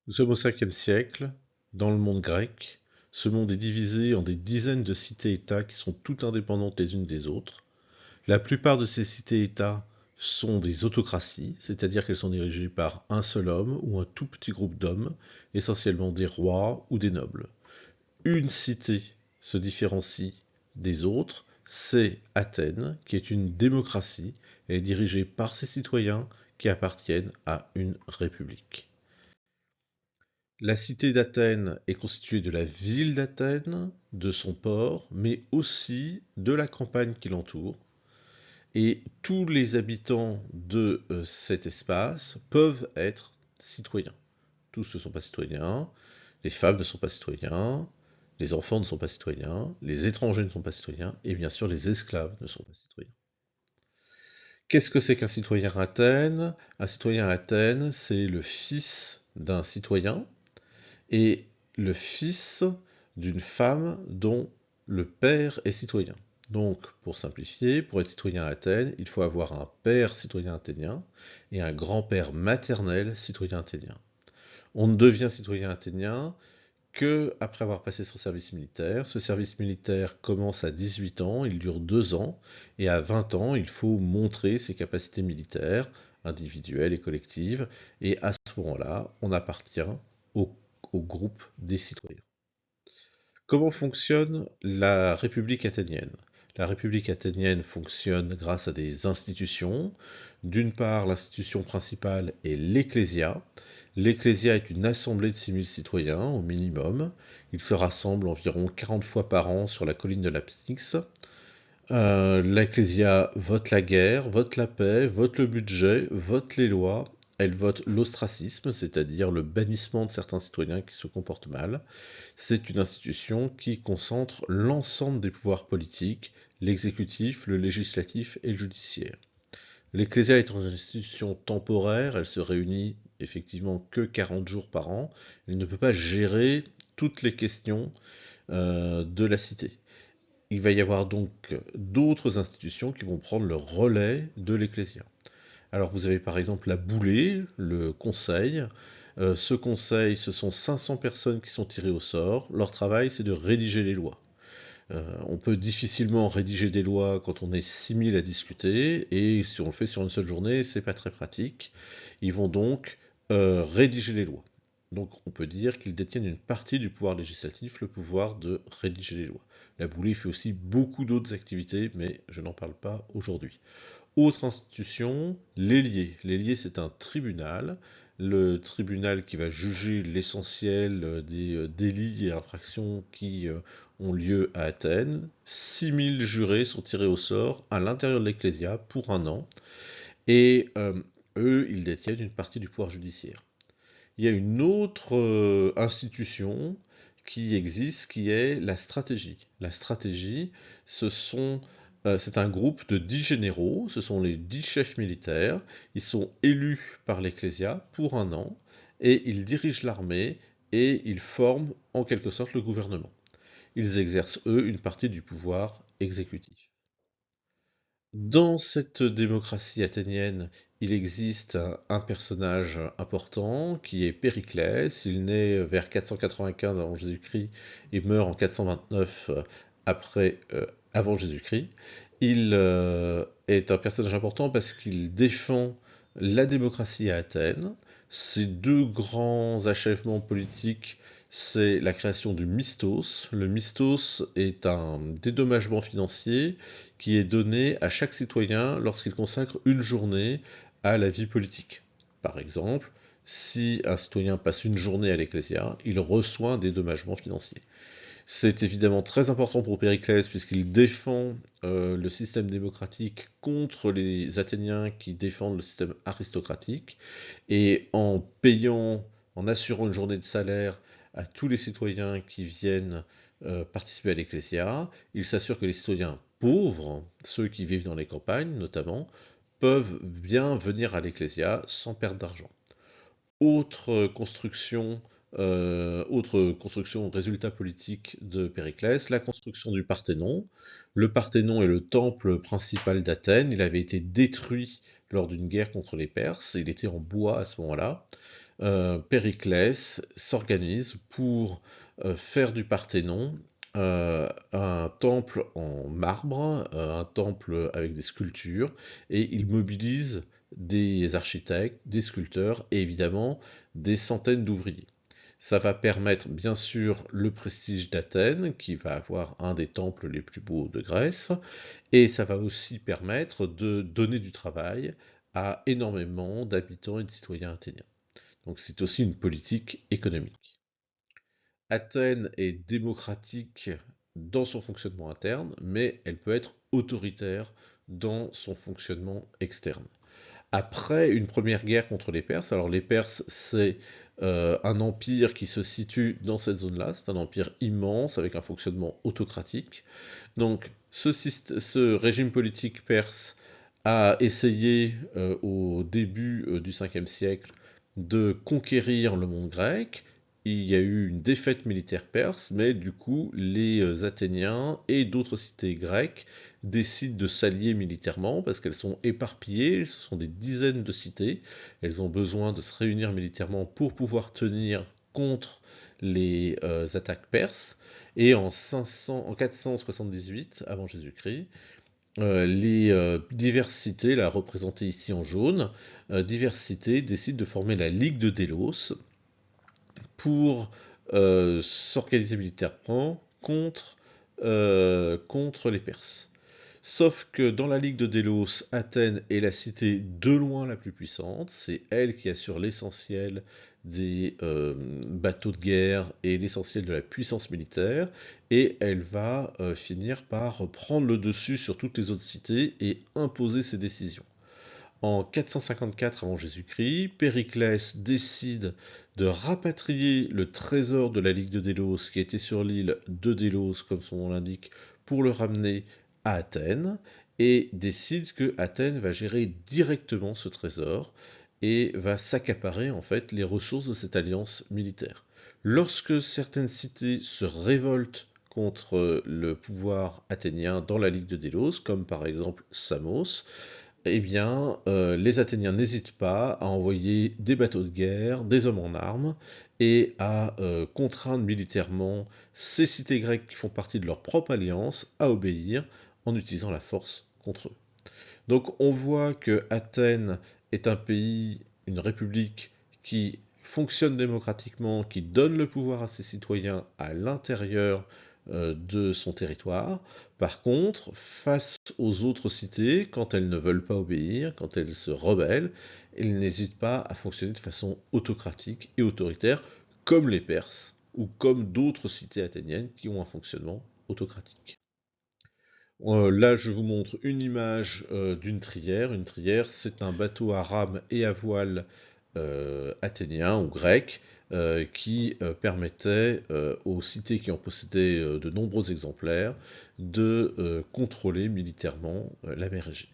Nous sommes au 5e siècle, dans le monde grec. Ce monde est divisé en des dizaines de cités-États qui sont toutes indépendantes les unes des autres. La plupart de ces cités-États sont des autocraties, c'est-à-dire qu'elles sont dirigées par un seul homme ou un tout petit groupe d'hommes, essentiellement des rois ou des nobles. Une cité se différencie des autres, c'est Athènes, qui est une démocratie. Elle est dirigée par ses citoyens qui appartiennent à une république. La cité d'Athènes est constituée de la ville d'Athènes, de son port, mais aussi de la campagne qui l'entoure. Et tous les habitants de cet espace peuvent être citoyens. Tous ne sont pas citoyens, les femmes ne sont pas citoyens, les enfants ne sont pas citoyens, les étrangers ne sont pas citoyens, et bien sûr les esclaves ne sont pas citoyens. Qu'est-ce que c'est qu'un citoyen à Athènes? Un citoyen à Athènes, c'est le fils d'un citoyen, et le fils d'une femme dont le père est citoyen. Donc, pour simplifier, pour être citoyen à Athènes, il faut avoir un père citoyen athénien et un grand-père maternel citoyen athénien. On ne devient citoyen athénien que après avoir passé son service militaire. Ce service militaire commence à 18 ans, il dure 2 ans, et à 20 ans, il faut montrer ses capacités militaires, individuelles et collectives, et à ce moment-là, on appartient au, au groupe des citoyens. Comment fonctionne la République athénienne? La République athénienne fonctionne grâce à des institutions. D'une part, l'institution principale est l'Ecclésia. L'Ecclésia est une assemblée de 6000 citoyens au minimum. Ils se rassemblent environ 40 fois par an sur la colline de l'Apstyx. L'Ecclésia vote la guerre, vote la paix, vote le budget, vote les lois. Elle vote l'ostracisme, c'est-à-dire le bannissement de certains citoyens qui se comportent mal. C'est une institution qui concentre l'ensemble des pouvoirs politiques, l'exécutif, le législatif et le judiciaire. L'Ecclésia est une institution temporaire, elle se réunit effectivement que 40 jours par an, elle ne peut pas gérer toutes les questions de la cité. Il va y avoir donc d'autres institutions qui vont prendre le relais de l'Ecclésia. Alors vous avez par exemple la Boulée, le conseil. Ce conseil, ce sont 500 personnes qui sont tirées au sort. Leur travail, c'est de rédiger les lois. On peut difficilement rédiger des lois quand on est 6000 à discuter, et si on le fait sur une seule journée, c'est pas très pratique. Ils vont donc rédiger les lois. Donc on peut dire qu'ils détiennent une partie du pouvoir législatif, le pouvoir de rédiger les lois. La Boulée fait aussi beaucoup d'autres activités, mais je n'en parle pas aujourd'hui. Autre institution, l'ailier. L'ailier, c'est un tribunal. Le tribunal qui va juger l'essentiel des délits et infractions qui ont lieu à Athènes. 6000 jurés sont tirés au sort à l'intérieur de l'Ecclésia pour un an. Et eux, ils détiennent une partie du pouvoir judiciaire. Il y a une autre institution qui existe, qui est la stratégie. La stratégie, c'est un groupe de 10 généraux, ce sont les 10 chefs militaires. Ils sont élus par l'Ecclésia pour un an, et ils dirigent l'armée, et ils forment en quelque sorte le gouvernement. Ils exercent, eux, une partie du pouvoir exécutif. Dans cette démocratie athénienne, il existe un personnage important qui est Périclès. Il naît vers 495 avant Jésus-Christ et meurt en 429 avant Jésus-Christ. Il est un personnage important parce qu'il défend la démocratie à Athènes. Ses deux grands achèvements politiques, c'est la création du mistos. Le mistos est un dédommagement financier qui est donné à chaque citoyen lorsqu'il consacre une journée à la vie politique. Par exemple, si un citoyen passe une journée à l'Ecclésia, il reçoit un dédommagement financier. C'est évidemment très important pour Périclès puisqu'il défend le système démocratique contre les Athéniens qui défendent le système aristocratique. Et en payant, en assurant une journée de salaire à tous les citoyens qui viennent participer à l'Ecclésia, il s'assure que les citoyens pauvres, ceux qui vivent dans les campagnes notamment, peuvent bien venir à l'Ecclésia sans perdre d'argent. Autre construction, résultat politique de Périclès, la construction du Parthénon. Le Parthénon est le temple principal d'Athènes. Il avait été détruit lors d'une guerre contre les Perses. Il était en bois à ce moment-là. Périclès s'organise pour faire du Parthénon un temple en marbre, un temple avec des sculptures, et il mobilise des architectes, des sculpteurs et évidemment des centaines d'ouvriers. Ça va permettre bien sûr le prestige d'Athènes, qui va avoir un des temples les plus beaux de Grèce, et ça va aussi permettre de donner du travail à énormément d'habitants et de citoyens athéniens. Donc c'est aussi une politique économique. Athènes est démocratique dans son fonctionnement interne, mais elle peut être autoritaire dans son fonctionnement externe. Après une première guerre contre les Perses, alors les Perses c'est un empire qui se situe dans cette zone-là, c'est un empire immense avec un fonctionnement autocratique. Donc ce régime politique perse a essayé au début du 5e siècle de conquérir le monde grec. Il y a eu une défaite militaire perse, mais du coup, les Athéniens et d'autres cités grecques décident de s'allier militairement parce qu'elles sont éparpillées, ce sont des dizaines de cités. Elles ont besoin de se réunir militairement pour pouvoir tenir contre les attaques perses. Et en 478 avant Jésus-Christ, les diverses cités, là représentées ici en jaune, diverses cités décident de former la Ligue de Délos pour s'organiser militairement contre les Perses. Sauf que dans la Ligue de Délos, Athènes est la cité de loin la plus puissante, c'est elle qui assure l'essentiel des bateaux de guerre et l'essentiel de la puissance militaire, et elle va finir par prendre le dessus sur toutes les autres cités et imposer ses décisions. En 454 avant Jésus-Christ, Périclès décide de rapatrier le trésor de la Ligue de Délos qui était sur l'île de Délos, comme son nom l'indique, pour le ramener à Athènes, et décide que Athènes va gérer directement ce trésor et va s'accaparer en fait les ressources de cette alliance militaire. Lorsque certaines cités se révoltent contre le pouvoir athénien dans la Ligue de Délos, comme par exemple Samos, eh bien, les Athéniens n'hésitent pas à envoyer des bateaux de guerre, des hommes en armes, et à contraindre militairement ces cités grecques qui font partie de leur propre alliance à obéir en utilisant la force contre eux. Donc on voit que Athènes est un pays, une république qui fonctionne démocratiquement, qui donne le pouvoir à ses citoyens à l'intérieur de son territoire. Par contre, face aux autres cités, quand elles ne veulent pas obéir, quand elles se rebellent, elles n'hésitent pas à fonctionner de façon autocratique et autoritaire, comme les Perses ou comme d'autres cités athéniennes qui ont un fonctionnement autocratique. Là, je vous montre une image d'une trière. Une trière, c'est un bateau à rame et à voile athénien ou grec qui permettait aux cités qui en possédaient de nombreux exemplaires de contrôler militairement la mer Égée.